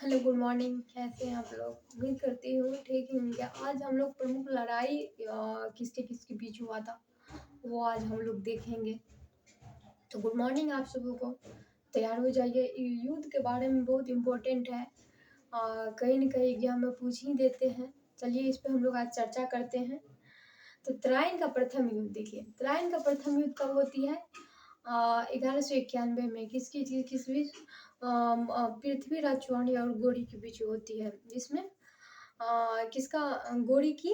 Hello, good morning. कैसे हैं आप लोग? उम्मीद करती हूँ ठीक ही होंगे। आज हम लोग प्रमुख लड़ाई किसके किसके बीच हुआ था, वो आज हम लोग देखेंगे। तो गुड मॉर्निंग आप सबों को। तैयार हो जाइए। युद्ध के बारे में बहुत इम्पोर्टेंट है। कहीं न कहीं एग्जाम में पूछ ही देते हैं। चलिए इस पे हम लोग आज चर्चा करते हैं। तो तराइन का प्रथम युद्ध देखिए। तराइन का प्रथम युद्ध कब होती है? 1191 में किस बीच? पृथ्वीराज चौहान और गौरी के बीच होती है, जिसमें किसका गौरी की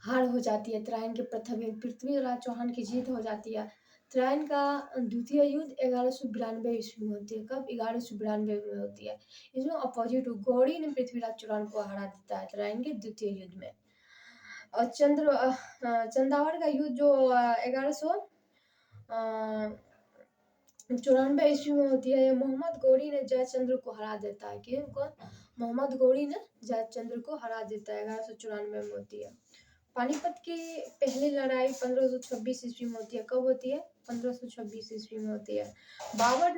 हार हो जाती है। तराइन के प्रथम युद्ध पृथ्वीराज चौहान की जीत हो जाती है। तराइन का द्वितीय युद्ध 1192 ईस्वी में होती है। कब? 1192 में होती है। इसमें अपोजिट गौरी ने पृथ्वीराज चौहान को हरा देता है तराइन के द्वितीय युद्ध में। और चंदावर का युद्ध जो 1194 ईस्वी में होती है। मोहम्मद गौरी ने जयचंद्र को हरा देता है। कि कौन? मोहम्मद गौरी ने जयचंद्र को हरा देता है। 1194 में होती है। पानीपत की पहली लड़ाई 1526 ईस्वी में होती है। कब होती है? 1526 ईस्वी में होती है। बाबर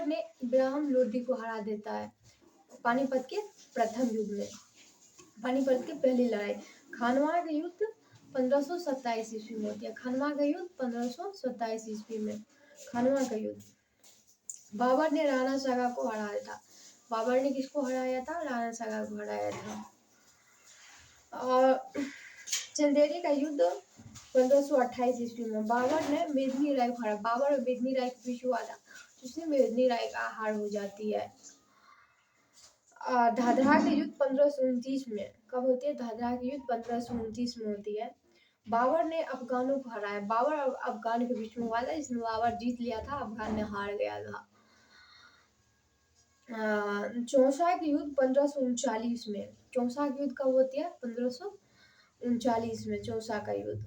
ने इब्राहिम लोदी को हरा देता है पानीपत के प्रथम युद्ध में। पानीपत की पहली लड़ाई। खानवा का युद्ध 1527 ईस्वी में होती है। खानवा का युद्ध 1527 ईस्वी में। खानवा का युद्ध। बाबर ने राणा सागा को हराया था। बाबर ने किसको हराया था? राणा सागा को हराया था। और चंदेरी का युद्ध 1528 ईस्वी में बाबर ने मेदिनी राय को हराया। बाबर और मेदिनी राय के बीच हुआ था, जिसमें मेदिनी राय का हार हो जाती है। धाधरा के युद्ध 1529 में। कब होती है? धाधरा के युद्ध 1529 में होती है। बाबर ने अफगानों को हराया। बाबर और अफगान के बीच में हुआ था, इसमें बाबर जीत लिया था, अफगान ने हार गया था। चौसा के युद्ध 1539 में। चौसा के युद्ध कब होती है? 1539 में चौसा का युद्ध।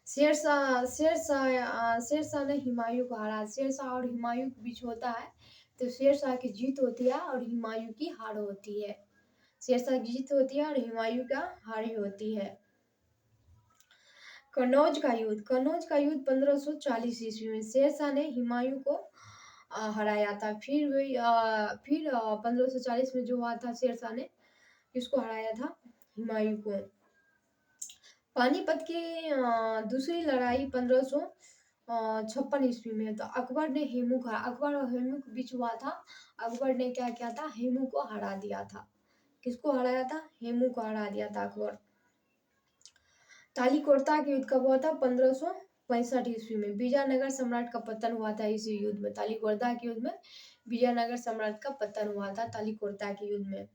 शेरशाह ने हुमायूं को हराया। शेरशाह और हुमायूं के बीच होता है, तो शेरशाह की जीत होती है और हुमायूं की हार होती है। शेरशाह की जीत होती है और हुमायूं का हार होती है। कन्नौज का युद्ध 1540 ईस्वी में शेरशाह ने हुमायूं को हराया था। फिर 1540 में जो हुआ था, शेरशाह ने किसको हराया था? हुमायूं को। पानीपत की दूसरी लड़ाई 1556 ईस्वी में। तो अकबर और हेमू के बीच हुआ था। अकबर ने क्या किया था? हेमू को हरा दिया था। किसको हराया था? हेमू को हरा दिया था अकबर। तालीकोर्ता के युद्ध कब हुआ था? 1565 ईस्वी में। विजयनगर सम्राट का पतन हुआ था इस युद्ध में। तालीकोर्ता के युद्ध में विजयनगर सम्राट का पतन हुआ था तालीकोर्ता के युद्ध में।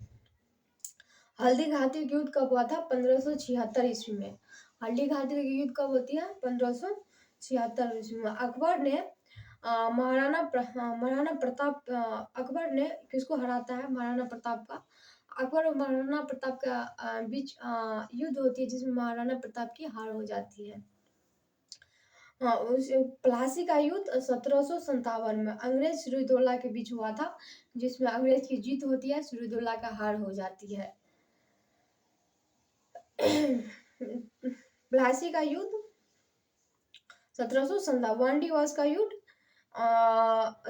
हल्दी घाटी का युद्ध कब हुआ था? 1576 ईस्वी में। हल्दी घाटी की युद्ध कब होती है? 1576 ईस्वी में। अकबर ने महाराणा प्रताप अकबर ने किसको हराता है? महाराणा प्रताप का। अकबर और महाराणा प्रताप का बीच युद्ध होती है, जिसमें महाराणा प्रताप की हार हो जाती है। उस प्लासी का युद्ध 1757 में अंग्रेज सिराजुद्दौला के बीच हुआ था, जिसमें अंग्रेज की जीत होती है, सिराजुद्दौला का हार हो जाती है। प्लासी का युद्ध 1757। वांडीवास का युद्ध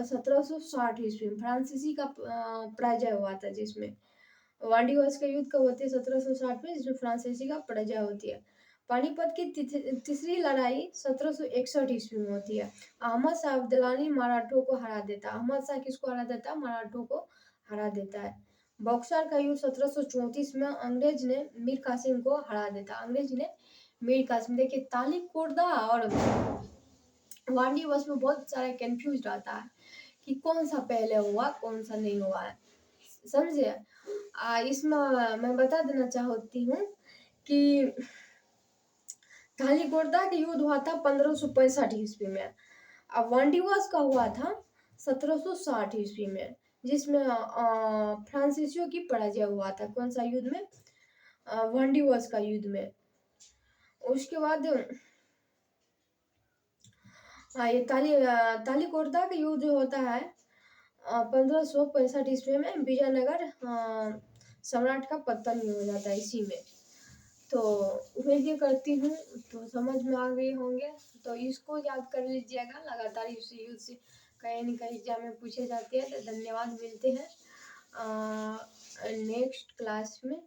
1760 ईस्वी में फ्रांसीसी का पराजय हुआ था, जिसमें वांडीवास का युद्ध कब होती है? 1760 में, जिसमें फ्रांसीसी का पराजय होती है। पानीपत की तीसरी लड़ाई 1761 ईस्वी में होती है। अहमद शाह अब्दाली मराठों को हरा देता है। अहमद शाह किसको हरा देता है? मराठों को हरा देता है। बक्सर का युद्ध 1734 में अंग्रेज ने मीर कासिम को हरा देता। अंग्रेज ने मीर कासिम। देखिए, तालीकोर्दा और वांडीवास में बहुत सारे कंफ्यूज रहता है कि कौन सा पहले हुआ, कौन सा नहीं हुआ है, समझे? इसमें मैं बता देना चाहती हूँ कि तालीकोर्दा का युद्ध हुआ था 1565 ईस्वी में। अब वांडीवास का हुआ था 1760 ईस्वी में, जिसमें फ्रांसीसियों की पराजय हुआ था। कौन सा युद्ध में? वांडीवास का युद्ध में। उसके बाद ये तालीकोर्दा का युद्ध जो होता है 1565 ईस्वी में, विजयनगर सम्राट का पतन ही हो जाता है इसी में। तो उम्मीद ये करती हूँ तो समझ में आ गए होंगे, तो इसको याद कर लीजिएगा। लगातार इस युद्ध से कहीं न कहीं एग्ज़ाम में पूछे जाते हैं। तो धन्यवाद, मिलते हैं नेक्स्ट क्लास में।